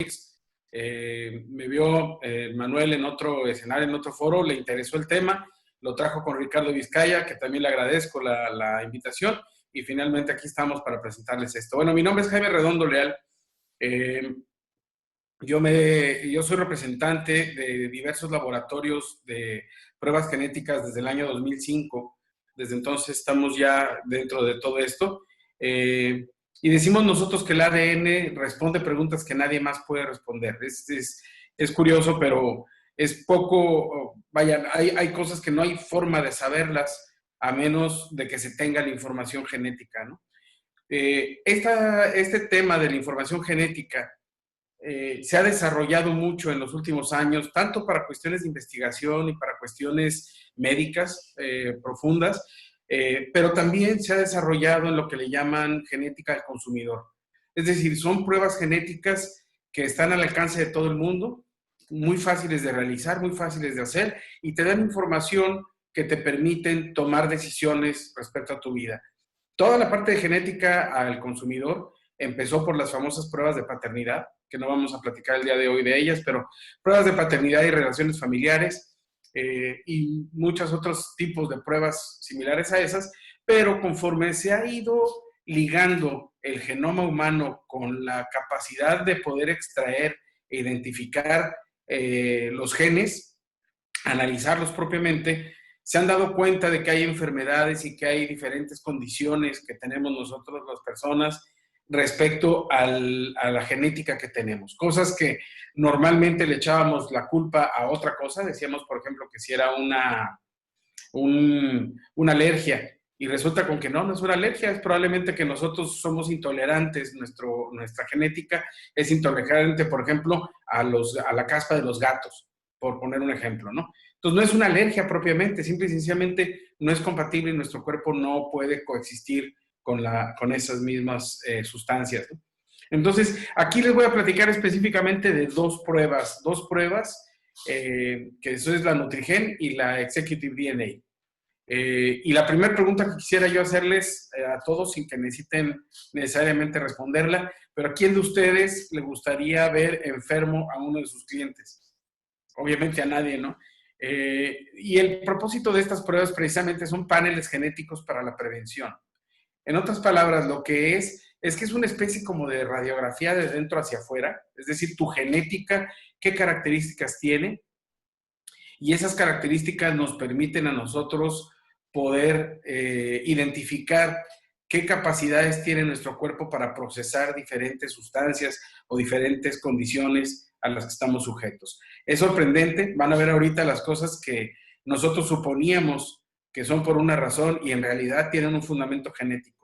Me vio Manuel en otro escenario, en otro foro, le interesó el tema, lo trajo con Ricardo Vizcaya, que también le agradezco la invitación, y finalmente aquí estamos para presentarles esto. Bueno, mi nombre es Jaime Redondo Leal. Yo soy representante de diversos laboratorios de pruebas genéticas desde el año 2005. Desde entonces estamos ya dentro de todo esto. Y decimos nosotros que el ADN responde preguntas que nadie más puede responder. Es curioso, pero es poco, vaya, hay cosas que no hay forma de saberlas a menos de que se tenga la información genética, ¿no? Este tema de la información genética se ha desarrollado mucho en los últimos años, tanto para cuestiones de investigación y para cuestiones médicas profundas, pero también se ha desarrollado en lo que le llaman genética del consumidor. Es decir, son pruebas genéticas que están al alcance de todo el mundo, muy fáciles de realizar, muy fáciles de hacer, y te dan información que te permiten tomar decisiones respecto a tu vida. Toda la parte de genética al consumidor empezó por las famosas pruebas de paternidad, que no vamos a platicar el día de hoy de ellas, pero pruebas de paternidad y relaciones familiares y muchos otros tipos de pruebas similares a esas, pero conforme se ha ido ligando el genoma humano con la capacidad de poder extraer e identificar los genes, analizarlos propiamente, se han dado cuenta de que hay enfermedades y que hay diferentes condiciones que tenemos nosotros las personas respecto a la genética que tenemos. Cosas que normalmente le echábamos la culpa a otra cosa. Decíamos, por ejemplo, que si era una alergia. Y resulta con que no es una alergia, es probablemente que nosotros somos intolerantes, nuestra genética es intolerante, por ejemplo, a la caspa de los gatos, por poner un ejemplo, ¿no? Entonces no es una alergia propiamente, simple y sencillamente no es compatible y nuestro cuerpo no puede coexistir con esas mismas sustancias, ¿no? Entonces, aquí les voy a platicar específicamente de dos pruebas, que eso es la Nutrigen y la Executive DNA. Y la primera pregunta que quisiera yo hacerles a todos, sin que necesiten necesariamente responderla, pero ¿a quién de ustedes le gustaría ver enfermo a uno de sus clientes? Obviamente a nadie, ¿no? Y el propósito de estas pruebas precisamente son paneles genéticos para la prevención. En otras palabras, lo que es que es una especie como de radiografía de dentro hacia afuera, es decir, tu genética, qué características tiene, y esas características nos permiten a nosotros poder identificar qué capacidades tiene nuestro cuerpo para procesar diferentes sustancias o diferentes condiciones a las que estamos sujetos. Es sorprendente, van a ver ahorita las cosas que nosotros suponíamos que son por una razón y en realidad tienen un fundamento genético.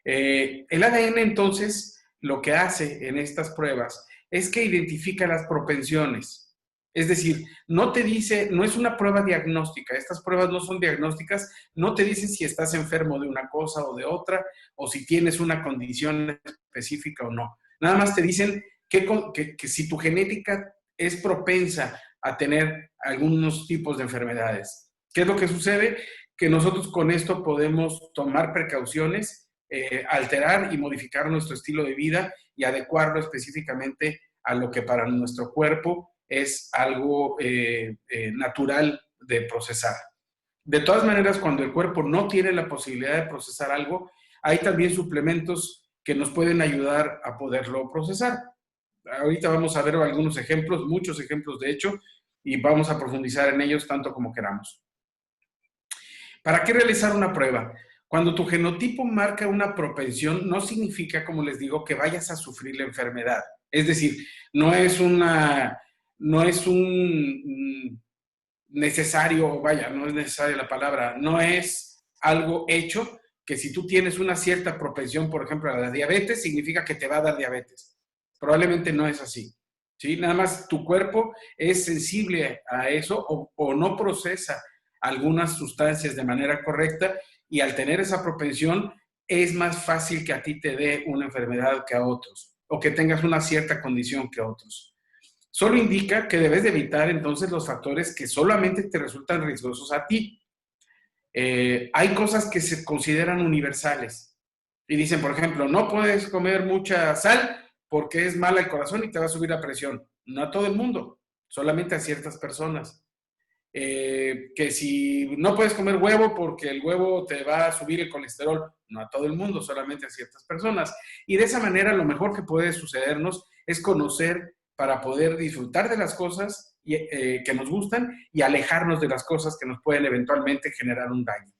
El ADN entonces lo que hace en estas pruebas es que identifica las propensiones. Es decir, no te dice, no es una prueba diagnóstica, estas pruebas no son diagnósticas, no te dicen si estás enfermo de una cosa o de otra, o si tienes una condición específica o no. Nada más te dicen que si tu genética es propensa a tener algunos tipos de enfermedades. ¿Qué es lo que sucede? Que nosotros con esto podemos tomar precauciones, alterar y modificar nuestro estilo de vida y adecuarlo específicamente a lo que para nuestro cuerpo es algo natural de procesar. De todas maneras, cuando el cuerpo no tiene la posibilidad de procesar algo, hay también suplementos que nos pueden ayudar a poderlo procesar. Ahorita vamos a ver algunos ejemplos, muchos ejemplos de hecho, y vamos a profundizar en ellos tanto como queramos. ¿Para qué realizar una prueba? Cuando tu genotipo marca una propensión, no significa, como les digo, que vayas a sufrir la enfermedad. Es decir, no es un necesario, vaya, no es necesaria la palabra, no es algo hecho que si tú tienes una cierta propensión, por ejemplo, a la diabetes, significa que te va a dar diabetes. Probablemente no es así, ¿sí? Nada más tu cuerpo es sensible a eso o no procesa algunas sustancias de manera correcta y al tener esa propensión es más fácil que a ti te dé una enfermedad que a otros o que tengas una cierta condición que a otros. Solo indica que debes de evitar entonces los factores que solamente te resultan riesgosos a ti. Hay cosas que se consideran universales y dicen, por ejemplo, no puedes comer mucha sal porque es mala el corazón y te va a subir la presión. No a todo el mundo, solamente a ciertas personas. Que si no puedes comer huevo porque el huevo te va a subir el colesterol, no a todo el mundo, solamente a ciertas personas. Y de esa manera lo mejor que puede sucedernos es conocer para poder disfrutar de las cosas que nos gustan y alejarnos de las cosas que nos pueden eventualmente generar un daño.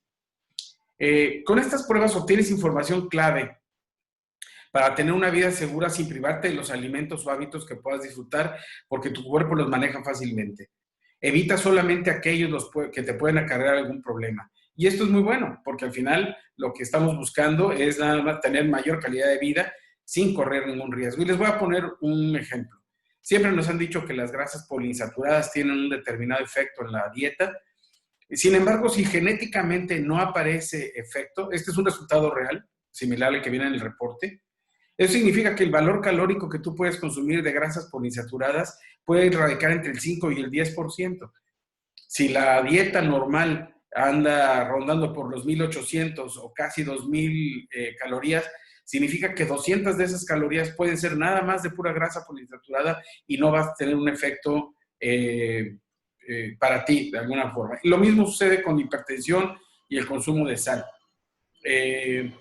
Con estas pruebas obtienes información clave para tener una vida segura sin privarte de los alimentos o hábitos que puedas disfrutar porque tu cuerpo los maneja fácilmente. Evita solamente aquellos que te pueden acarrear algún problema. Y esto es muy bueno, porque al final lo que estamos buscando es nada más tener mayor calidad de vida sin correr ningún riesgo. Y les voy a poner un ejemplo. Siempre nos han dicho que las grasas poliinsaturadas tienen un determinado efecto en la dieta. Sin embargo, si genéticamente no aparece efecto, este es un resultado real, similar al que viene en el reporte. Eso significa que el valor calórico que tú puedes consumir de grasas poliinsaturadas puede radicar entre el 5 y el 10%. Si la dieta normal anda rondando por los 1,800 o casi 2,000 calorías, significa que 200 de esas calorías pueden ser nada más de pura grasa poliinsaturada y no vas a tener un efecto para ti, de alguna forma. Y lo mismo sucede con la hipertensión y el consumo de sal. El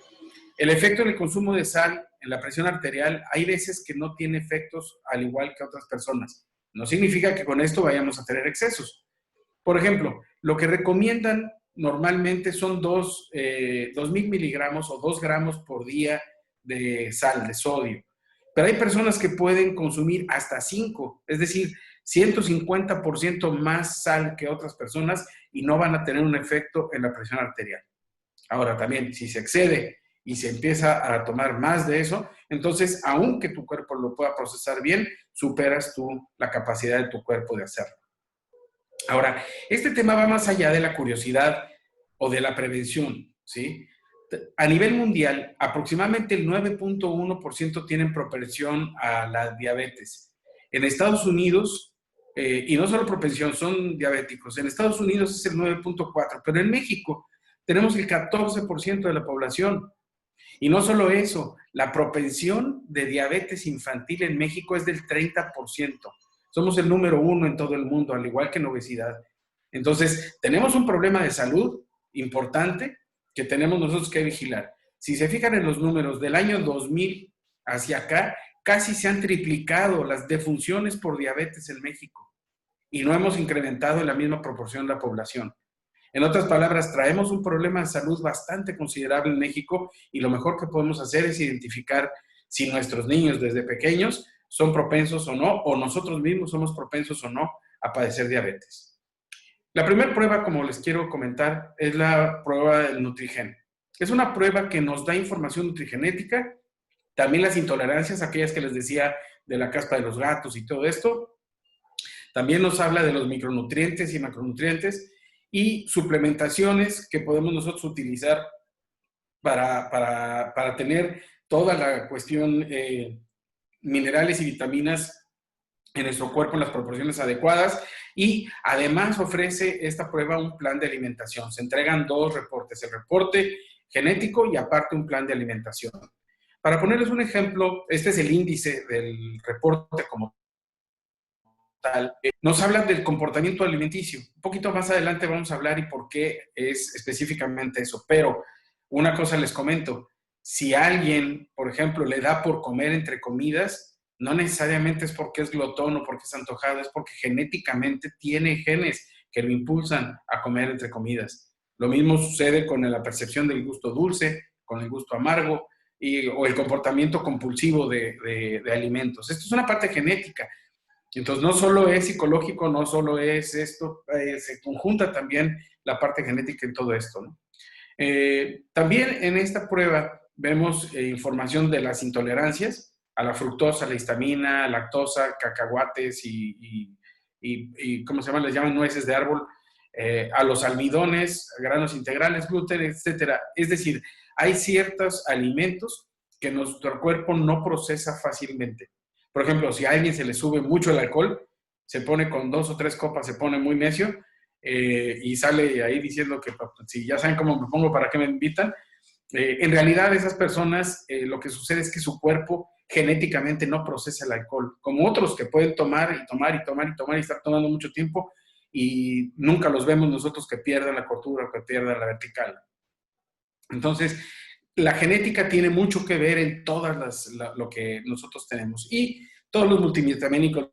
efecto en el consumo de sal, en la presión arterial, hay veces que no tiene efectos al igual que otras personas. No significa que con esto vayamos a tener excesos. Por ejemplo, lo que recomiendan normalmente son 2,000 miligramos o 2 gramos por día de sal, de sodio. Pero hay personas que pueden consumir hasta 5, es decir, 150% más sal que otras personas y no van a tener un efecto en la presión arterial. Ahora también, si se excede y se empieza a tomar más de eso, entonces, aunque tu cuerpo lo pueda procesar bien, superas tú la capacidad de tu cuerpo de hacerlo. Ahora, este tema va más allá de la curiosidad o de la prevención, ¿sí? A nivel mundial, aproximadamente el 9.1% tienen propensión a la diabetes. En Estados Unidos, y no solo propensión, son diabéticos. En Estados Unidos es el 9.4%, pero en México tenemos el 14% de la población. Y no solo eso, la propensión de diabetes infantil en México es del 30%. Somos el número 1 en todo el mundo, al igual que en obesidad. Entonces, tenemos un problema de salud importante que tenemos nosotros que vigilar. Si se fijan en los números del año 2000 hacia acá, casi se han triplicado las defunciones por diabetes en México y no hemos incrementado en la misma proporción la población. En otras palabras, traemos un problema de salud bastante considerable en México y lo mejor que podemos hacer es identificar si nuestros niños desde pequeños son propensos o no, o nosotros mismos somos propensos o no a padecer diabetes. La primera prueba, como les quiero comentar, es la prueba del Nutrigen. Es una prueba que nos da información nutrigenética, también las intolerancias, aquellas que les decía de la caspa de los gatos y todo esto. También nos habla de los micronutrientes y macronutrientes y suplementaciones que podemos nosotros utilizar para tener toda la cuestión minerales y vitaminas en nuestro cuerpo en las proporciones adecuadas y además ofrece esta prueba un plan de alimentación. Se entregan 2 reportes, el reporte genético y aparte un plan de alimentación. Para ponerles un ejemplo, este es el índice del reporte como tal. Nos habla del comportamiento alimenticio. Un poquito más adelante vamos a hablar y por qué es específicamente eso, pero una cosa les comento, si a alguien, por ejemplo, le da por comer entre comidas, no necesariamente es porque es glotón o porque es antojado, es porque genéticamente tiene genes que lo impulsan a comer entre comidas. Lo mismo sucede con la percepción del gusto dulce, con el gusto amargo o el comportamiento compulsivo de alimentos. Esto es una parte genética. Entonces, no solo es psicológico, no solo es esto, se conjunta también la parte genética en todo esto, ¿no? También en esta prueba vemos información de las intolerancias a la fructosa, la histamina, lactosa, cacahuates y ¿cómo se llama? Les llaman nueces de árbol, a los almidones, granos integrales, gluten, etcétera. Es decir, hay ciertos alimentos que nuestro cuerpo no procesa fácilmente. Por ejemplo, si a alguien se le sube mucho el alcohol, se pone con 2 o 3 copas, se pone muy necio y sale ahí diciendo que si ya saben cómo me pongo, ¿para qué me invitan? En realidad, esas personas, lo que sucede es que su cuerpo genéticamente no procesa el alcohol, como otros que pueden tomar y tomar y tomar y tomar y estar tomando mucho tiempo y nunca los vemos nosotros que pierdan la cordura o que pierdan la vertical. Entonces, la genética tiene mucho que ver en lo que nosotros tenemos. Y todos los multivitamínicos,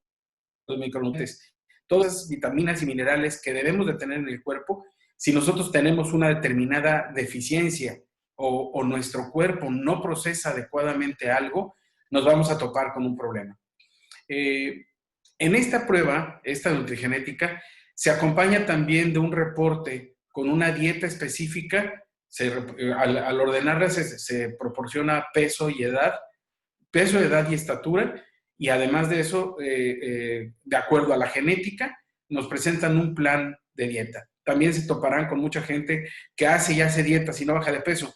los micronutrientes, todas las vitaminas y minerales que debemos de tener en el cuerpo, si nosotros tenemos una determinada deficiencia o nuestro cuerpo no procesa adecuadamente algo, nos vamos a topar con un problema. En esta prueba, esta nutrigenética, se acompaña también de un reporte con una dieta específica. Al ordenarla se proporciona peso, edad y estatura, y además de eso, de acuerdo a la genética, nos presentan un plan de dieta. También se toparán con mucha gente que hace y hace dietas y no baja de peso.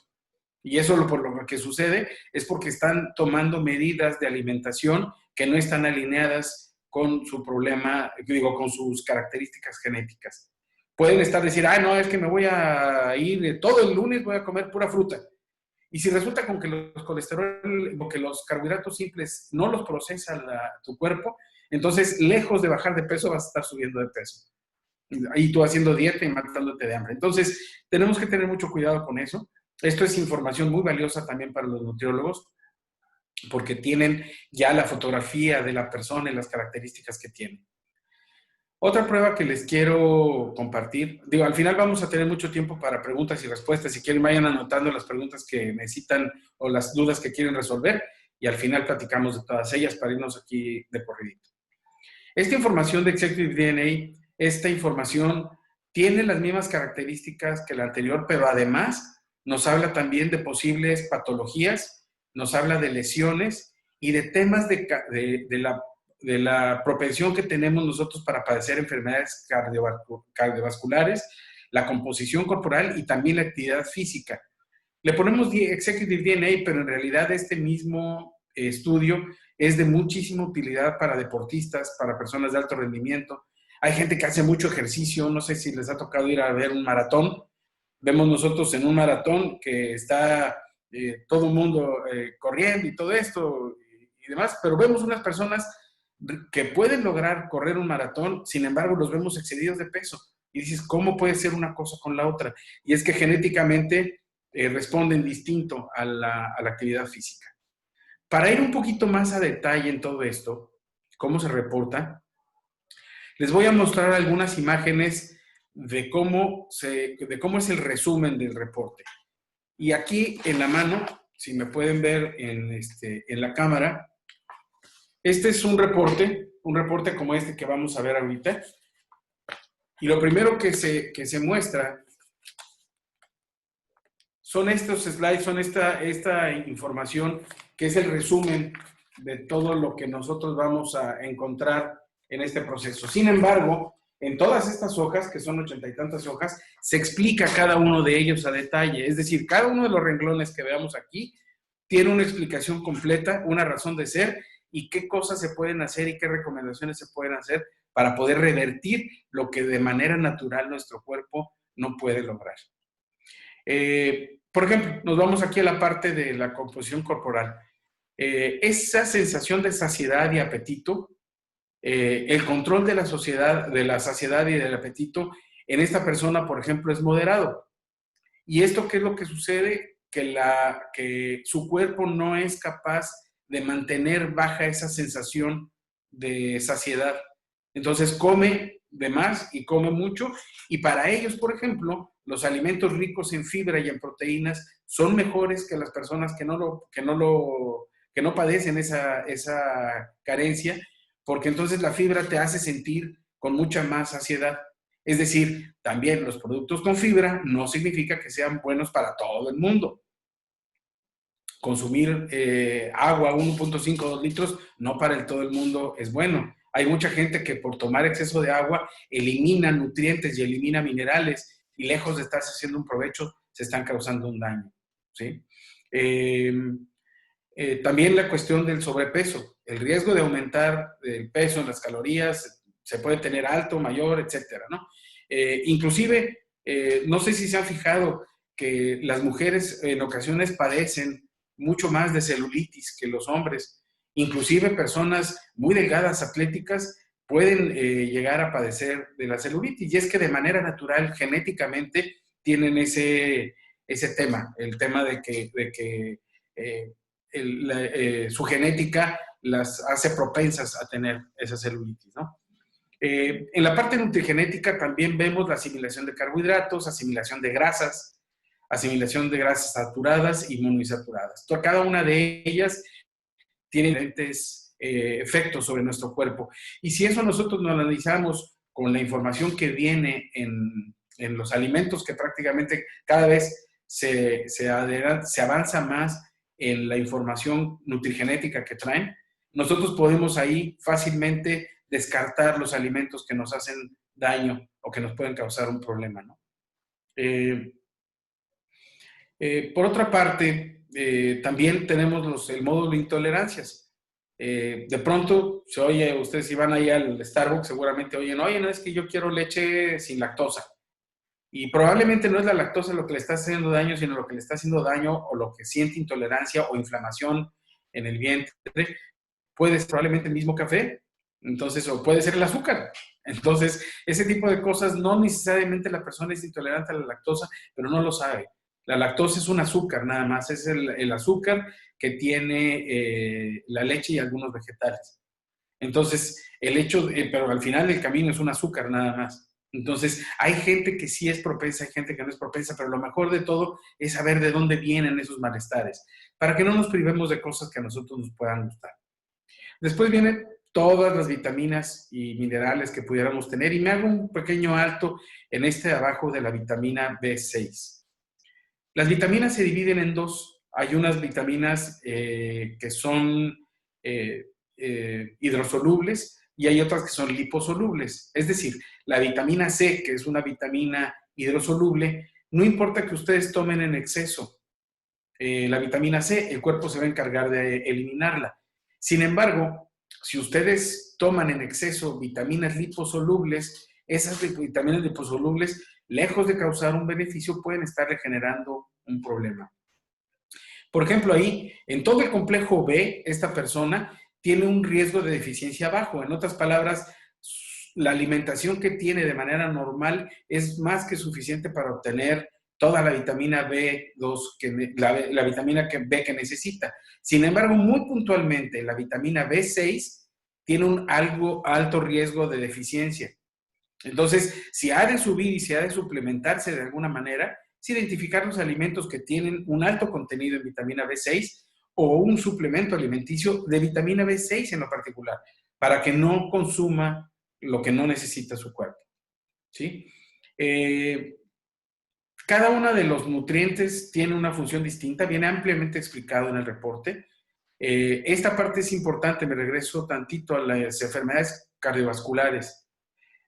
Y eso por lo que sucede es porque están tomando medidas de alimentación que no están alineadas con su problema, digo, con sus características genéticas. Pueden estar decir, no, es que me voy a ir, todo el lunes voy a comer pura fruta. Y si resulta con que los colesterol, o que los carbohidratos simples no los procesa tu cuerpo, entonces, lejos de bajar de peso, vas a estar subiendo de peso. Ahí tú haciendo dieta y matándote de hambre. Entonces, tenemos que tener mucho cuidado con eso. Esto es información muy valiosa también para los nutriólogos, porque tienen ya la fotografía de la persona y las características que tiene. Otra prueba que les quiero compartir, digo, al final vamos a tener mucho tiempo para preguntas y respuestas. Si quieren, vayan anotando las preguntas que necesitan o las dudas que quieren resolver y al final platicamos de todas ellas para irnos aquí de corridito. Esta información de Executive DNA, esta información tiene las mismas características que la anterior, pero además nos habla también de posibles patologías, nos habla de lesiones y de temas de la propensión que tenemos nosotros para padecer enfermedades cardiovasculares, la composición corporal y también la actividad física. Le ponemos Executive DNA, pero en realidad este mismo estudio es de muchísima utilidad para deportistas, para personas de alto rendimiento. Hay gente que hace mucho ejercicio, no sé si les ha tocado ir a ver un maratón. Vemos nosotros en un maratón que está todo el mundo corriendo y todo esto y demás, pero vemos unas personas que pueden lograr correr un maratón, sin embargo los vemos excedidos de peso. Y dices, ¿cómo puede ser una cosa con la otra? Y es que genéticamente responden distinto a la actividad física. Para ir un poquito más a detalle en todo esto, cómo se reporta, les voy a mostrar algunas imágenes de cómo es el resumen del reporte. Y aquí en la mano, si me pueden ver en la cámara, este es un reporte como este que vamos a ver ahorita. Y lo primero que se muestra son estos slides, son esta información que es el resumen de todo lo que nosotros vamos a encontrar en este proceso. Sin embargo, en todas estas hojas, que son 80 y tantas hojas, se explica cada uno de ellos a detalle. Es decir, cada uno de los renglones que veamos aquí tiene una explicación completa, una razón de ser y qué cosas se pueden hacer y qué recomendaciones se pueden hacer para poder revertir lo que de manera natural nuestro cuerpo no puede lograr. Por ejemplo, nos vamos aquí a la parte de la composición corporal. Esa sensación de saciedad y apetito, el control de la saciedad y del apetito en esta persona, por ejemplo, es moderado. ¿Y esto qué es lo que sucede? Que su cuerpo no es capaz de mantener baja esa sensación de saciedad. Entonces come de más y come mucho, y para ellos, por ejemplo, los alimentos ricos en fibra y en proteínas son mejores que las personas que no padecen esa carencia, porque entonces la fibra te hace sentir con mucha más saciedad. Es decir, también los productos con fibra no significa que sean buenos para todo el mundo. Consumir agua 1.5 2 litros no para todo el mundo es bueno. Hay mucha gente que por tomar exceso de agua elimina nutrientes y elimina minerales y lejos de estarse haciendo un provecho, se están causando un daño, ¿sí? También la cuestión del sobrepeso. El riesgo de aumentar el peso en las calorías se puede tener alto, mayor, etcétera, ¿no? Inclusive, no sé si se han fijado que las mujeres en ocasiones padecen mucho más de celulitis que los hombres. Inclusive personas muy delgadas, atléticas, pueden llegar a padecer de la celulitis. Y es que de manera natural, genéticamente, tienen ese tema, el tema de que su genética las hace propensas a tener esa celulitis, ¿no? En la parte nutrigenética también vemos la asimilación de carbohidratos, asimilación de grasas saturadas y monoinsaturadas. Cada una de ellas tiene diferentes efectos sobre nuestro cuerpo. Y si eso nosotros lo analizamos con la información que viene en los alimentos, que prácticamente cada vez se avanza más en la información nutrigenética que traen, nosotros podemos ahí fácilmente descartar los alimentos que nos hacen daño o que nos pueden causar un problema, ¿no? Por otra parte, también tenemos el módulo de intolerancias. De pronto, se oye, ustedes si van ahí al Starbucks, seguramente oyen, oye, no es que yo quiero leche sin lactosa. Y probablemente no es la lactosa lo que le está haciendo daño, sino lo que le está haciendo daño o lo que siente intolerancia o inflamación en el vientre. Puede ser probablemente el mismo café, entonces, o puede ser el azúcar. Entonces, ese tipo de cosas, no necesariamente la persona es intolerante a la lactosa, pero no lo sabe. La lactosa es un azúcar nada más, es el azúcar que tiene la leche y algunos vegetales. Entonces, pero al final del camino es un azúcar nada más. Entonces, hay gente que sí es propensa, hay gente que no es propensa, pero lo mejor de todo es saber de dónde vienen esos malestares, para que no nos privemos de cosas que a nosotros nos puedan gustar. Después vienen todas las vitaminas y minerales que pudiéramos tener, y me hago un pequeño alto en este de abajo de la vitamina B6. Las vitaminas se dividen en dos. Hay unas vitaminas que son hidrosolubles y hay otras que son liposolubles. Es decir, la vitamina C, que es una vitamina hidrosoluble, no importa que ustedes tomen en exceso la vitamina C, el cuerpo se va a encargar de eliminarla. Sin embargo, si ustedes toman en exceso vitaminas liposolubles, esas vitaminas liposolubles, lejos de causar un beneficio, pueden estarle generando un problema. Por ejemplo, ahí, en todo el complejo B, esta persona tiene un riesgo de deficiencia bajo. En otras palabras, la alimentación que tiene de manera normal es más que suficiente para obtener toda la vitamina B2, la vitamina B que necesita. Sin embargo, muy puntualmente, la vitamina B6 tiene un alto riesgo de deficiencia. Entonces, si ha de subir y si ha de suplementarse de alguna manera, es identificar los alimentos que tienen un alto contenido en vitamina B6 o un suplemento alimenticio de vitamina B6 en lo particular, para que no consuma lo que no necesita su cuerpo, ¿sí? Cada uno de los nutrientes tiene una función distinta, viene ampliamente explicado en el reporte. Esta parte es importante, me regreso tantito a las enfermedades cardiovasculares.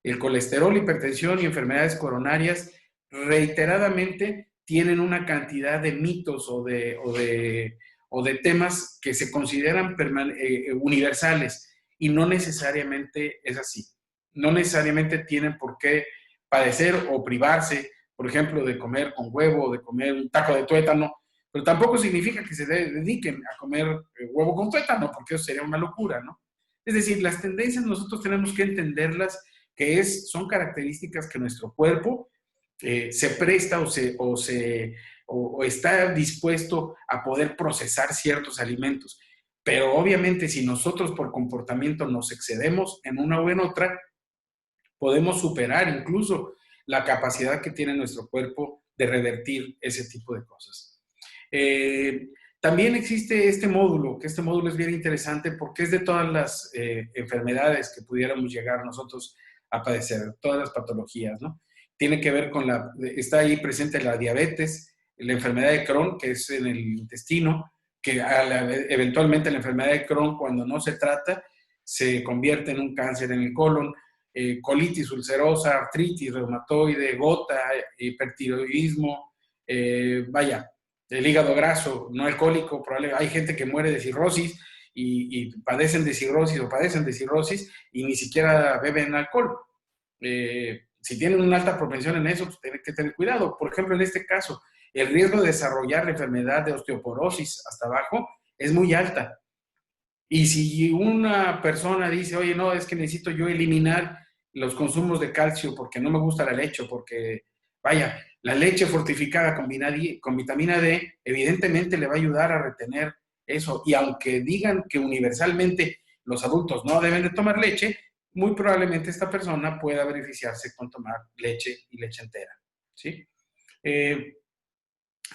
El colesterol, hipertensión y enfermedades coronarias reiteradamente tienen una cantidad de mitos o de temas que se consideran universales, y no necesariamente es así. No necesariamente tienen por qué padecer o privarse, por ejemplo, de comer con huevo o de comer un taco de tuétano, pero tampoco significa que se dediquen a comer huevo con tuétano, porque eso sería una locura, ¿no? Es decir, las tendencias nosotros tenemos que entenderlas, que son características que nuestro cuerpo se presta o está dispuesto a poder procesar ciertos alimentos. Pero obviamente si nosotros por comportamiento nos excedemos en una o en otra, podemos superar incluso la capacidad que tiene nuestro cuerpo de revertir ese tipo de cosas. También existe este módulo, que este módulo es bien interesante porque es de todas las enfermedades que pudiéramos llegar nosotros a padecer, todas las patologías, ¿no? Tiene que ver con está ahí presente la diabetes, la enfermedad de Crohn, que es en el intestino, que eventualmente la enfermedad de Crohn, cuando no se trata, se convierte en un cáncer en el colon, colitis ulcerosa, artritis reumatoide, gota, hipertiroidismo, vaya, el hígado graso no alcohólico, hay gente que muere de cirrosis y padecen de cirrosis o padecen de cirrosis y ni siquiera beben alcohol. Si tienen una alta propensión en eso, pues tienen que tener cuidado. Por ejemplo, en este caso, el riesgo de desarrollar la enfermedad de osteoporosis hasta abajo es muy alta. Y si una persona dice, oye, no, es que necesito yo eliminar los consumos de calcio porque no me gusta la leche, porque, vaya, la leche fortificada con vitamina D, evidentemente le va a ayudar a retener eso. Y aunque digan que universalmente los adultos no deben de tomar leche, muy probablemente esta persona pueda beneficiarse con tomar leche y leche entera, ¿sí? Eh,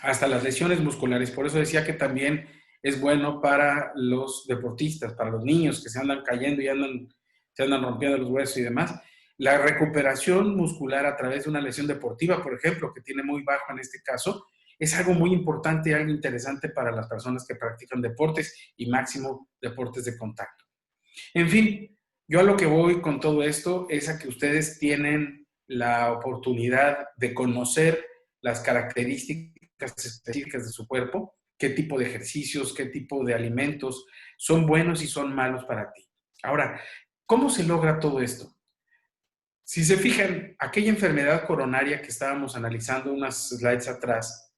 Hasta las lesiones musculares. Por eso decía que también es bueno para los deportistas, para los niños que se andan cayendo y se andan rompiendo los huesos y demás. La recuperación muscular a través de una lesión deportiva, por ejemplo, que tiene muy bajo en este caso, es algo muy importante y algo interesante para las personas que practican deportes y máximo deportes de contacto. En fin, yo a lo que voy con todo esto es a que ustedes tienen la oportunidad de conocer las características específicas de su cuerpo, qué tipo de ejercicios, qué tipo de alimentos son buenos y son malos para ti. Ahora, ¿cómo se logra todo esto? Si se fijan, aquella enfermedad coronaria que estábamos analizando unas slides atrás,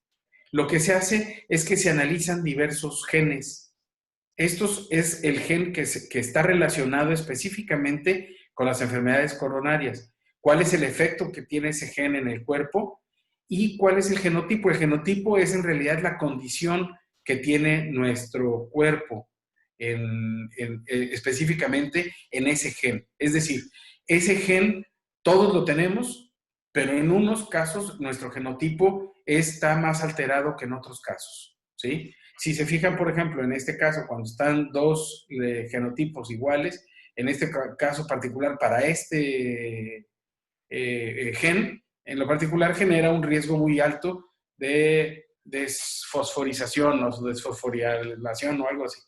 lo que se hace es que se analizan diversos genes. Estos es el gen que está relacionado específicamente con las enfermedades coronarias. ¿Cuál es el efecto que tiene ese gen en el cuerpo? ¿Y cuál es el genotipo? El genotipo es en realidad la condición que tiene nuestro cuerpo específicamente en ese gen. Es decir, ese gen todos lo tenemos, pero en unos casos nuestro genotipo está más alterado que en otros casos, ¿sí? Si se fijan, por ejemplo, en este caso, cuando están dos genotipos iguales, en este caso particular para este gen, en lo particular genera un riesgo muy alto de desfosforización o desfosforilación o algo así.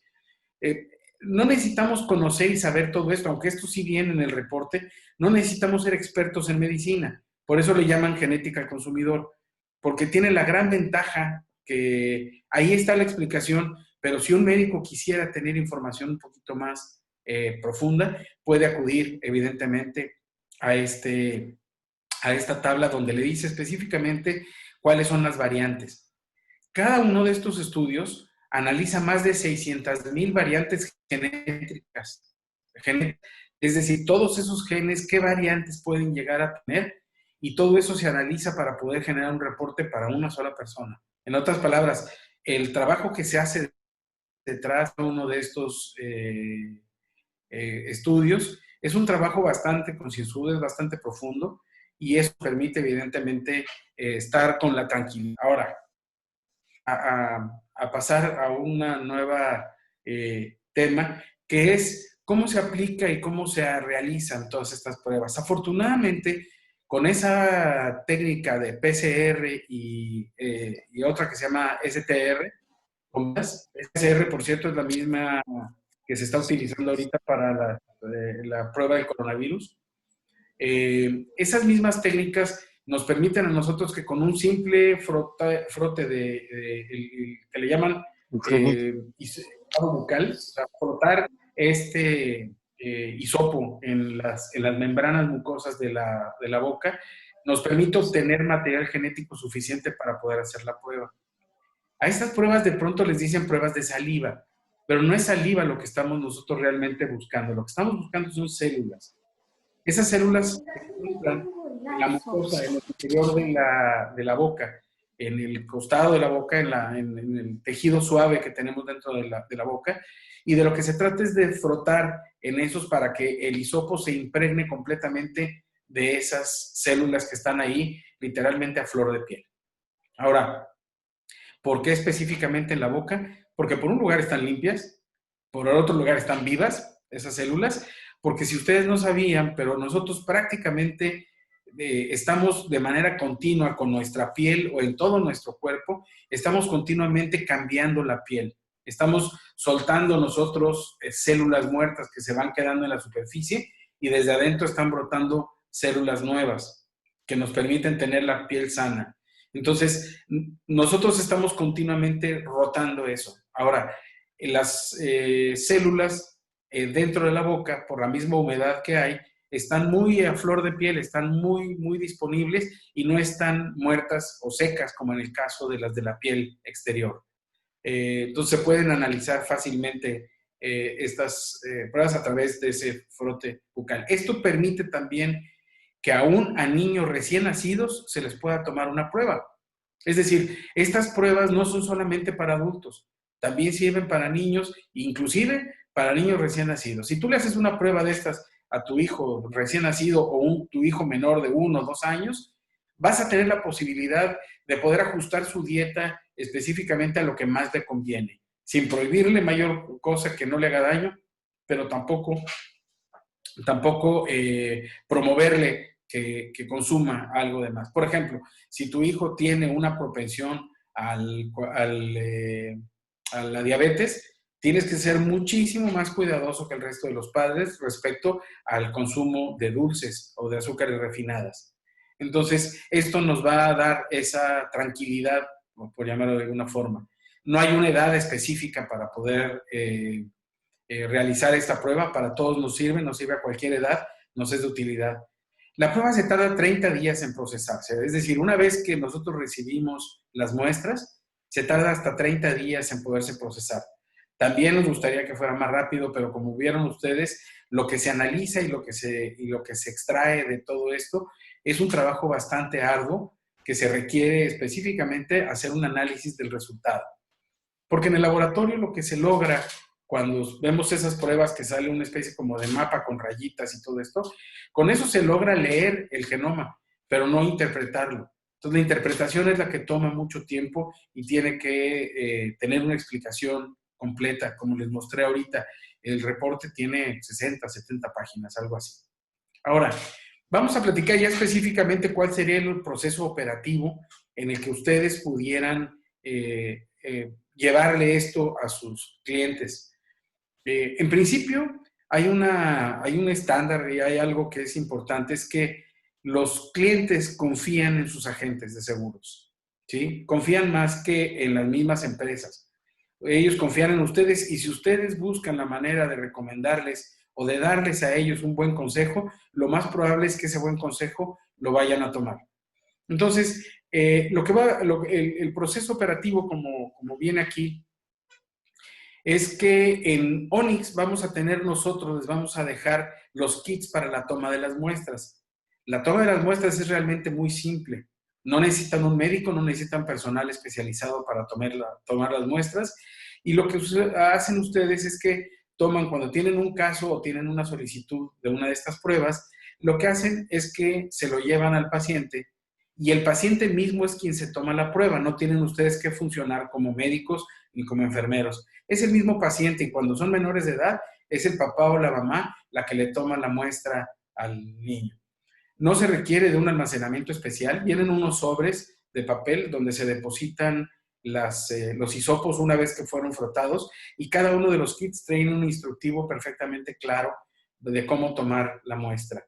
No necesitamos conocer y saber todo esto, aunque esto sí viene en el reporte, no necesitamos ser expertos en medicina. Por eso le llaman genética al consumidor, porque tiene la gran ventaja que ahí está la explicación, pero si un médico quisiera tener información un poquito más profunda, puede acudir evidentemente a, a esta tabla donde le dice específicamente cuáles son las variantes. Cada uno de estos estudios analiza más de 600,000 variantes genéticas. Es decir, todos esos genes, qué variantes pueden llegar a tener, y todo eso se analiza para poder generar un reporte para una sola persona. En otras palabras, el trabajo que se hace detrás de uno de estos estudios es un trabajo bastante concienzudo, es bastante profundo, y eso permite evidentemente estar con la tranquilidad. Ahora, a pasar a una nueva tema, que es cómo se aplica y cómo se realizan todas estas pruebas. Afortunadamente, con esa técnica de PCR y otra que se llama STR, STR, por cierto, es la misma que se está utilizando ahorita para la prueba del coronavirus. Esas mismas técnicas nos permiten a nosotros que con un simple frote que le llaman hisopado bucal, o sea, frotar este hisopo en las membranas mucosas de la boca, nos permite obtener material genético suficiente para poder hacer la prueba. A estas pruebas de pronto les dicen pruebas de saliva, pero no es saliva lo que estamos nosotros realmente buscando. Lo que estamos buscando son células. Esas células se encuentran en la mucosa, en el interior de la boca, en el costado de la boca, en el tejido suave que tenemos dentro de la boca, y de lo que se trata es de frotar en esos para que el hisopo se impregne completamente de esas células que están ahí, literalmente a flor de piel. Ahora, ¿por qué específicamente en la boca? Porque por un lugar están limpias, por el otro lugar están vivas esas células, porque si ustedes no sabían, pero nosotros prácticamente estamos de manera continua con nuestra piel o en todo nuestro cuerpo, estamos continuamente cambiando la piel. Estamos soltando nosotros células muertas que se van quedando en la superficie y desde adentro están brotando células nuevas que nos permiten tener la piel sana. Entonces, nosotros estamos continuamente rotando eso. Ahora, las células dentro de la boca, por la misma humedad que hay, están muy a flor de piel, están muy, muy disponibles y no están muertas o secas como en el caso de las de la piel exterior. Entonces se pueden analizar fácilmente estas pruebas a través de ese frote bucal. Esto permite también que aún a niños recién nacidos se les pueda tomar una prueba. Es decir, estas pruebas no son solamente para adultos, también sirven para niños, inclusive para niños recién nacidos. Si tú le haces una prueba de estas a tu hijo recién nacido o tu hijo menor de 1 o 2 años, vas a tener la posibilidad de poder ajustar su dieta específicamente a lo que más le conviene, sin prohibirle mayor cosa que no le haga daño, pero tampoco promoverle que consuma algo de más. Por ejemplo, si tu hijo tiene una propensión a la diabetes, tienes que ser muchísimo más cuidadoso que el resto de los padres respecto al consumo de dulces o de azúcares refinadas. Entonces, esto nos va a dar esa tranquilidad, por llamarlo de alguna forma. No hay una edad específica para poder realizar esta prueba. Para todos nos sirve a cualquier edad, nos es de utilidad. La prueba se tarda 30 días en procesarse, es decir, una vez que nosotros recibimos las muestras, se tarda hasta 30 días en poderse procesar. También nos gustaría que fuera más rápido, pero como vieron ustedes, lo que se analiza y lo que se extrae de todo esto es un trabajo bastante arduo que se requiere específicamente hacer un análisis del resultado. Porque en el laboratorio lo que se logra cuando vemos esas pruebas que sale una especie como de mapa con rayitas y todo esto, con eso se logra leer el genoma, pero no interpretarlo. Entonces la interpretación es la que toma mucho tiempo y tiene que tener una explicación completa. Como les mostré ahorita, el reporte tiene 60, 70 páginas, algo así. Ahora, vamos a platicar ya específicamente cuál sería el proceso operativo en el que ustedes pudieran llevarle esto a sus clientes. En principio, hay un estándar y hay algo que es importante, es que los clientes confían en sus agentes de seguros, ¿sí? Confían más que en las mismas empresas. Ellos confían en ustedes y si ustedes buscan la manera de recomendarles o de darles a ellos un buen consejo, lo más probable es que ese buen consejo lo vayan a tomar. Entonces, el proceso operativo, como viene aquí, es que en Onyx vamos a tener nosotros, les vamos a dejar los kits para la toma de las muestras. La toma de las muestras es realmente muy simple. No necesitan un médico, no necesitan personal especializado para tomar las muestras. Y lo que hacen ustedes es que toman, cuando tienen un caso o tienen una solicitud de una de estas pruebas, lo que hacen es que se lo llevan al paciente y el paciente mismo es quien se toma la prueba. No tienen ustedes que funcionar como médicos ni como enfermeros. Es el mismo paciente y cuando son menores de edad, es el papá o la mamá la que le toma la muestra al niño. No se requiere de un almacenamiento especial. Vienen unos sobres de papel donde se depositan los hisopos una vez que fueron frotados y cada uno de los kits trae un instructivo perfectamente claro de cómo tomar la muestra.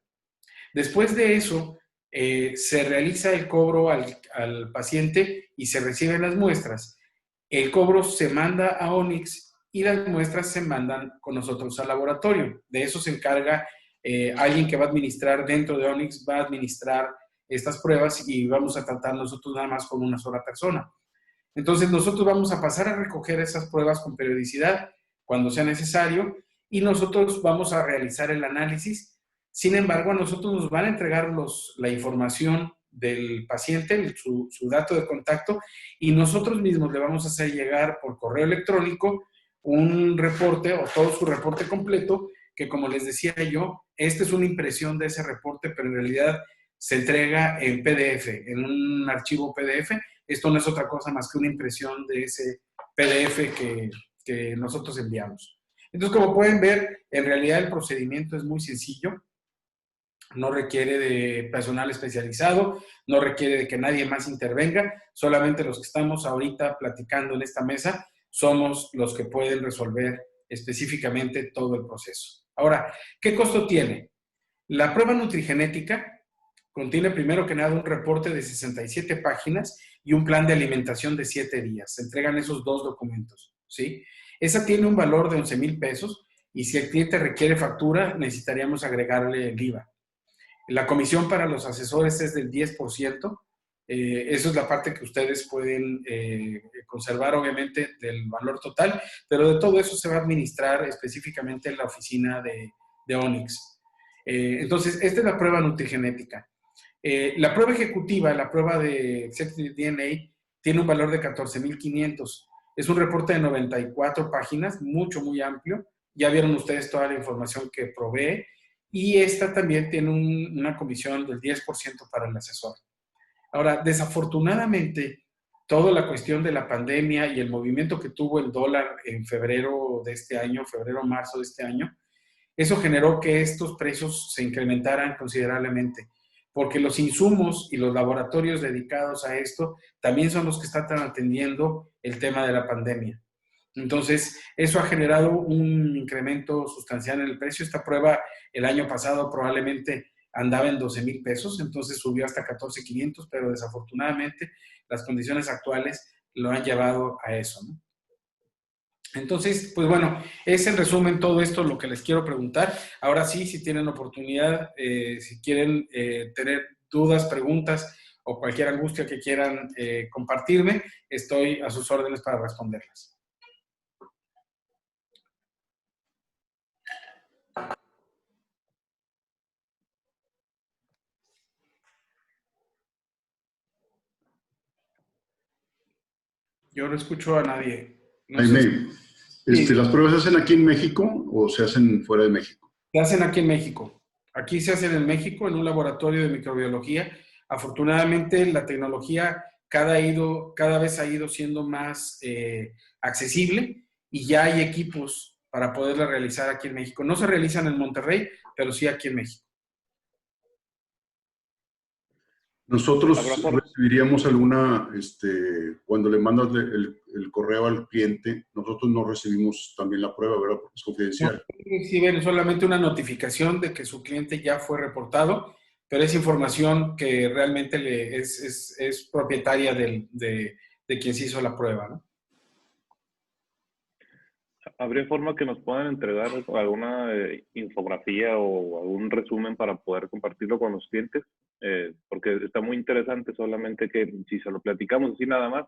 Después de eso, se realiza el cobro al paciente y se reciben las muestras. El cobro se manda a Onyx y las muestras se mandan con nosotros al laboratorio. De eso se encarga alguien que va a administrar dentro de Onyx, va a administrar estas pruebas y vamos a tratar nosotros nada más con una sola persona. Entonces nosotros vamos a pasar a recoger esas pruebas con periodicidad cuando sea necesario y nosotros vamos a realizar el análisis. Sin embargo, a nosotros nos van a entregar la información del paciente, su dato de contacto, y nosotros mismos le vamos a hacer llegar por correo electrónico un reporte o todo su reporte completo, que como les decía yo, esta es una impresión de ese reporte, pero en realidad se entrega en PDF, en un archivo PDF. Esto no es otra cosa más que una impresión de ese PDF que nosotros enviamos. Entonces, como pueden ver, en realidad el procedimiento es muy sencillo. No requiere de personal especializado, no requiere de que nadie más intervenga, solamente los que estamos ahorita platicando en esta mesa somos los que pueden resolver específicamente todo el proceso. Ahora, ¿qué costo tiene? La prueba nutrigenética contiene primero que nada un reporte de 67 páginas y un plan de alimentación de 7 días. Se entregan esos dos documentos, ¿sí? Esa tiene un valor de 11,000 pesos y si el cliente requiere factura, necesitaríamos agregarle el IVA. La comisión para los asesores es del 10%. Eso es la parte que ustedes pueden conservar, obviamente, del valor total, pero de todo eso se va a administrar específicamente en la oficina de Onyx. Entonces, esta es la prueba nutrigenética. La prueba ejecutiva, la prueba de Executive DNA, tiene un valor de 14,500. Es un reporte de 94 páginas, muy amplio. Ya vieron ustedes toda la información que provee. Y esta también tiene una comisión del 10% para el asesor. Ahora, desafortunadamente, toda la cuestión de la pandemia y el movimiento que tuvo el dólar en febrero de este año, febrero-marzo de este año, eso generó que estos precios se incrementaran considerablemente, porque los insumos y los laboratorios dedicados a esto también son los que están atendiendo el tema de la pandemia. Entonces, eso ha generado un incremento sustancial en el precio. Esta prueba el año pasado probablemente andaba en 12,000 pesos, entonces subió hasta 14,500, pero desafortunadamente las condiciones actuales lo han llevado a eso, ¿no? Entonces, pues bueno, es en resumen todo esto lo que les quiero preguntar. Ahora sí, si tienen oportunidad, si quieren tener dudas, preguntas o cualquier angustia que quieran compartirme, estoy a sus órdenes para responderlas. Yo no escucho a nadie. No Jaime, sé si... ¿las pruebas se hacen aquí en México o se hacen fuera de México? Se hacen aquí en México. Aquí se hacen en México, en un laboratorio de microbiología. Afortunadamente, la tecnología cada vez ha ido siendo más accesible y ya hay equipos para poderla realizar aquí en México. No se realizan en Monterrey, pero sí aquí en México. Nosotros recibiríamos alguna, cuando le mandas el correo al cliente, nosotros no recibimos también la prueba, ¿verdad? Porque es confidencial. Reciben solamente una notificación de que su cliente ya fue reportado, pero es información que realmente es propietaria de quien se hizo la prueba, ¿no? ¿Habría forma que nos puedan entregar alguna infografía o algún resumen para poder compartirlo con los clientes? Porque está muy interesante, solamente que si se lo platicamos así nada más,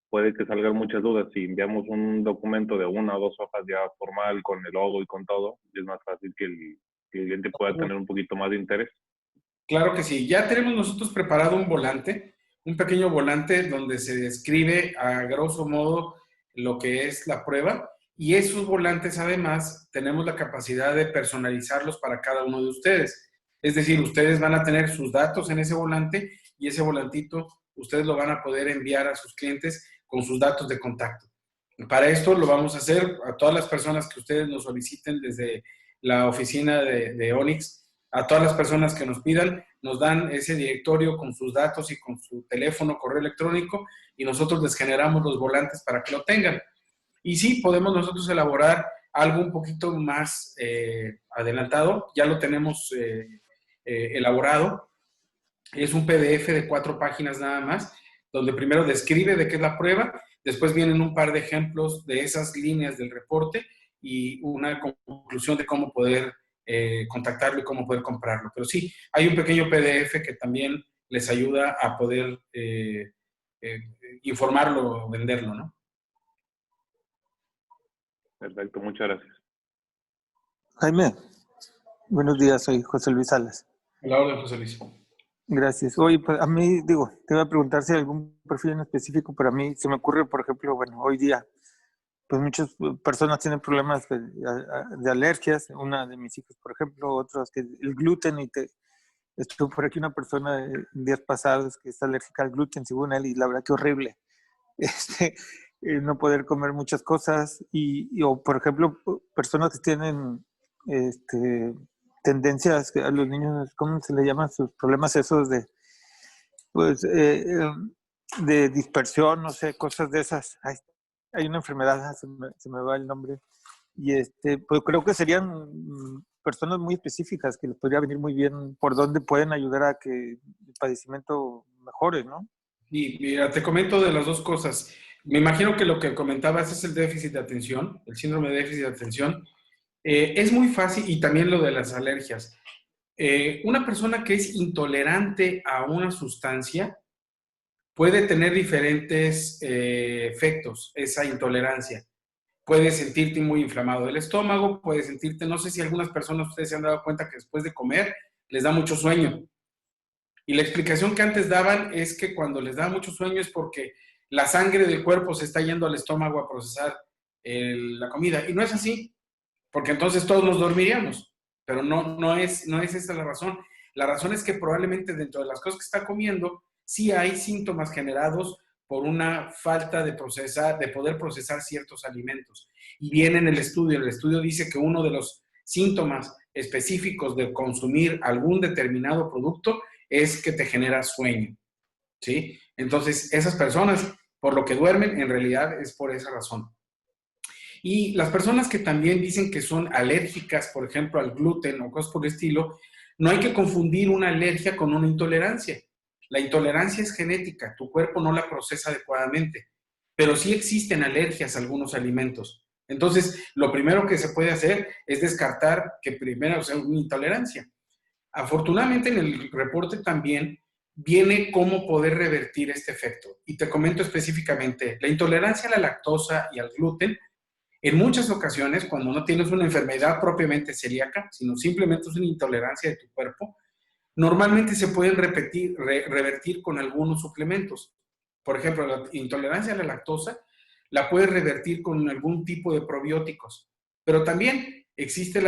puede que salgan muchas dudas. Si enviamos un documento de 1 o 2 hojas ya formal con el logo y con todo, es más fácil que el cliente pueda tener un poquito más de interés. Claro que sí. Ya tenemos nosotros preparado un volante, un pequeño volante donde se describe a grosso modo lo que es la prueba. Y esos volantes, además, tenemos la capacidad de personalizarlos para cada uno de ustedes. Es decir, ustedes van a tener sus datos en ese volante y ese volantito ustedes lo van a poder enviar a sus clientes con sus datos de contacto. Para esto lo vamos a hacer a todas las personas que ustedes nos soliciten desde la oficina de Onyx. A todas las personas que nos pidan, nos dan ese directorio con sus datos y con su teléfono, correo electrónico, y nosotros les generamos los volantes para que lo tengan. Y sí, podemos nosotros elaborar algo un poquito más adelantado, ya lo tenemos elaborado. Es un PDF de 4 páginas nada más, donde primero describe de qué es la prueba, después vienen un par de ejemplos de esas líneas del reporte y una conclusión de cómo poder contactarlo y cómo poder comprarlo. Pero sí, hay un pequeño PDF que también les ayuda a poder informarlo o venderlo, ¿no? Perfecto, muchas gracias. Jaime, buenos días, soy José Luis Salas. La orden, José Luis. Gracias. Oye, pues a mí, digo, te iba a preguntar si hay algún perfil en específico, pero a mí se me ocurre, por ejemplo, bueno, hoy día, pues muchas personas tienen problemas de alergias. Una de mis hijos, por ejemplo, otros que el gluten, estuvo por aquí una persona días pasados que está alérgica al gluten, según él, y la verdad que horrible. No poder comer muchas cosas o por ejemplo, personas que tienen tendencias a los niños, ¿cómo se le llaman? Sus problemas esos pues, de dispersión, no sé, cosas de esas. Hay una enfermedad, se me va el nombre. Y pues creo que serían personas muy específicas que les podría venir muy bien por dónde pueden ayudar a que el padecimiento mejore, ¿no? Y mira, te comento de las dos cosas. Me imagino que lo que comentabas es el déficit de atención, el síndrome de déficit de atención. Es muy fácil, y también lo de las alergias. Una persona que es intolerante a una sustancia puede tener diferentes efectos, esa intolerancia. Puedes sentirte muy inflamado del estómago, puedes sentirte, no sé si algunas personas, ustedes se han dado cuenta que después de comer les da mucho sueño. Y la explicación que antes daban es que cuando les da mucho sueño es porque la sangre del cuerpo se está yendo al estómago a procesar la comida. Y no es así, porque entonces todos nos dormiríamos. Pero no es esa la razón. La razón es que probablemente dentro de las cosas que está comiendo, sí hay síntomas generados por una falta de poder procesar ciertos alimentos. Y viene en el estudio dice que uno de los síntomas específicos de consumir algún determinado producto es que te genera sueño, ¿sí? Entonces, esas personas, por lo que duermen, en realidad es por esa razón. Y las personas que también dicen que son alérgicas, por ejemplo, al gluten o cosas por el estilo, no hay que confundir una alergia con una intolerancia. La intolerancia es genética, tu cuerpo no la procesa adecuadamente, pero sí existen alergias a algunos alimentos. Entonces, lo primero que se puede hacer es descartar que primero sea una intolerancia. Afortunadamente, en el reporte también viene cómo poder revertir este efecto. Y te comento específicamente, la intolerancia a la lactosa y al gluten, en muchas ocasiones, cuando no tienes una enfermedad propiamente celíaca, sino simplemente es una intolerancia de tu cuerpo, normalmente se pueden revertir con algunos suplementos. Por ejemplo, la intolerancia a la lactosa la puedes revertir con algún tipo de probióticos. Pero también existe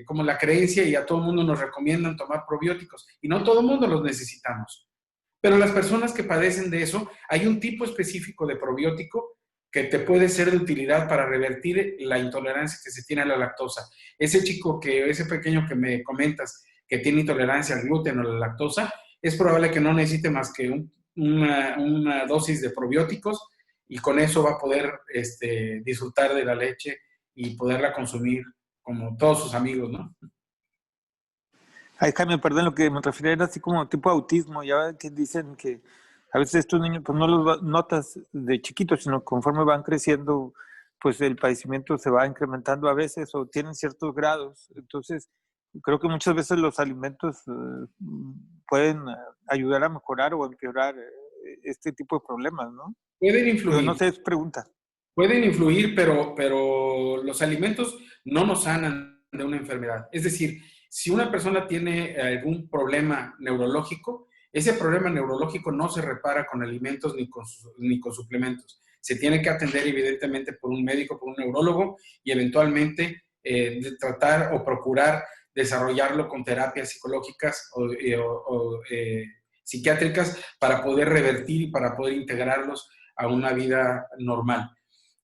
como la creencia y a todo el mundo nos recomiendan tomar probióticos. Y no todo el mundo los necesitamos. Pero las personas que padecen de eso, hay un tipo específico de probiótico que te puede ser de utilidad para revertir la intolerancia que se tiene a la lactosa. Ese pequeño que me comentas, que tiene intolerancia al gluten o a la lactosa, es probable que no necesite más que una dosis de probióticos y con eso va a poder disfrutar de la leche y poderla consumir como todos sus amigos, ¿no? Ay, Jaime, perdón, lo que me refería era así como tipo autismo. Ya que dicen que a veces estos niños pues no los notas de chiquitos, sino conforme van creciendo, pues el padecimiento se va incrementando a veces o tienen ciertos grados. Entonces, creo que muchas veces los alimentos pueden ayudar a mejorar o empeorar este tipo de problemas, ¿no? Pueden influir. Pero no sé, es pregunta. Pueden influir, pero los alimentos no nos sanan de una enfermedad. Es decir, si una persona tiene algún problema neurológico, ese problema neurológico no se repara con alimentos ni con suplementos. Se tiene que atender evidentemente por un médico, por un neurólogo y eventualmente tratar o procurar desarrollarlo con terapias psicológicas o psiquiátricas para poder revertir y para poder integrarlos a una vida normal.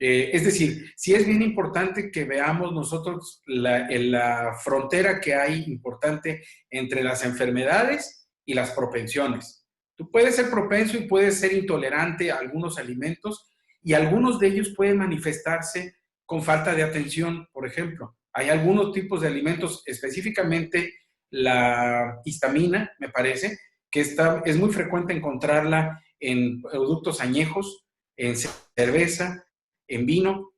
Es decir, sí es bien importante que veamos nosotros la frontera que hay importante entre las enfermedades y las propensiones. Tú puedes ser propenso y puedes ser intolerante a algunos alimentos y algunos de ellos pueden manifestarse con falta de atención, por ejemplo. Hay algunos tipos de alimentos, específicamente la histamina, me parece, que es muy frecuente encontrarla en productos añejos, en cerveza, en vino,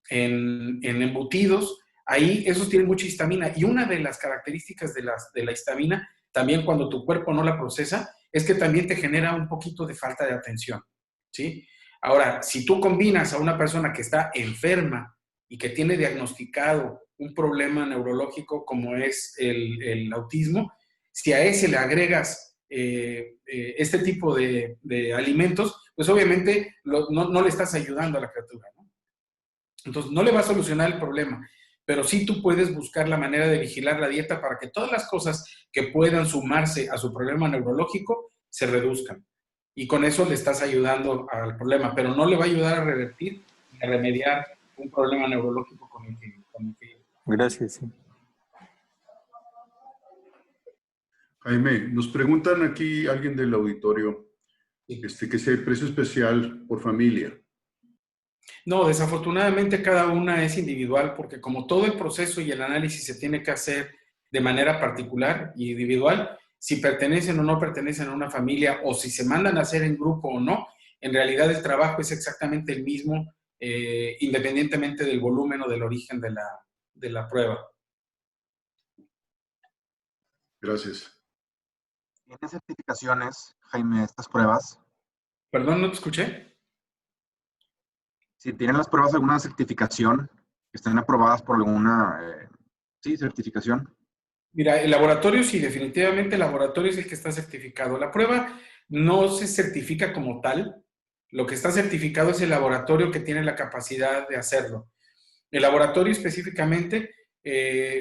en embutidos, ahí esos tienen mucha histamina. Y una de las características de la histamina, también cuando tu cuerpo no la procesa, es que también te genera un poquito de falta de atención, ¿sí? Ahora, si tú combinas a una persona que está enferma y que tiene diagnosticado un problema neurológico como es el autismo, si a ese le agregas este tipo de alimentos, pues obviamente no le estás ayudando a la criatura, ¿no? Entonces, no le va a solucionar el problema, pero sí tú puedes buscar la manera de vigilar la dieta para que todas las cosas que puedan sumarse a su problema neurológico se reduzcan. Y con eso le estás ayudando al problema, pero no le va a ayudar a revertir y a remediar un problema neurológico con el que... Gracias, sí. Jaime, nos preguntan aquí alguien del auditorio que si hay precio especial por familia. No, desafortunadamente cada una es individual porque como todo el proceso y el análisis se tiene que hacer de manera particular y individual, si pertenecen o no pertenecen a una familia o si se mandan a hacer en grupo o no, en realidad el trabajo es exactamente el mismo, independientemente del volumen o del origen de la prueba. Gracias. ¿Tienen certificaciones, Jaime, estas pruebas? Perdón, no te escuché. Si tienen las pruebas alguna certificación, que estén aprobadas por alguna, sí, certificación. Mira, el laboratorio sí, definitivamente el laboratorio es el que está certificado. La prueba no se certifica como tal. Lo que está certificado es el laboratorio que tiene la capacidad de hacerlo. El laboratorio específicamente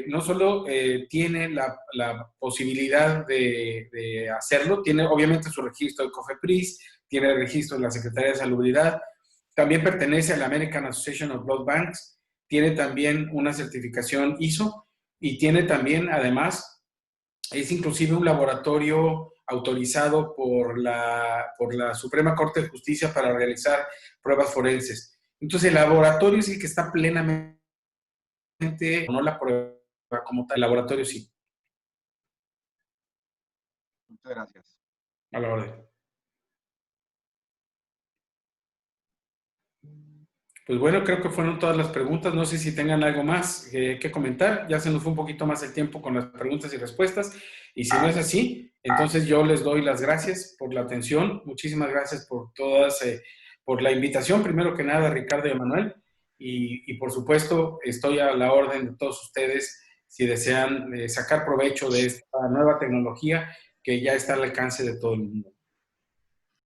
no solo tiene la posibilidad de hacerlo, tiene obviamente su registro de COFEPRIS, tiene el registro de la Secretaría de Salubridad, también pertenece a la American Association of Blood Banks, tiene también una certificación ISO y tiene también, además, es inclusive un laboratorio autorizado por la Suprema Corte de Justicia para realizar pruebas forenses. Entonces, el laboratorio es el que está plenamente, no la prueba como tal, el laboratorio sí. Muchas gracias. A la orden. Pues bueno, creo que fueron todas las preguntas. No sé si tengan algo más que comentar. Ya se nos fue un poquito más el tiempo con las preguntas y respuestas. Y si no es así, entonces yo les doy las gracias por la atención. Muchísimas gracias por todas, por la invitación, primero que nada, Ricardo y Emanuel. Y por supuesto, estoy a la orden de todos ustedes si desean sacar provecho de esta nueva tecnología que ya está al alcance de todo el mundo.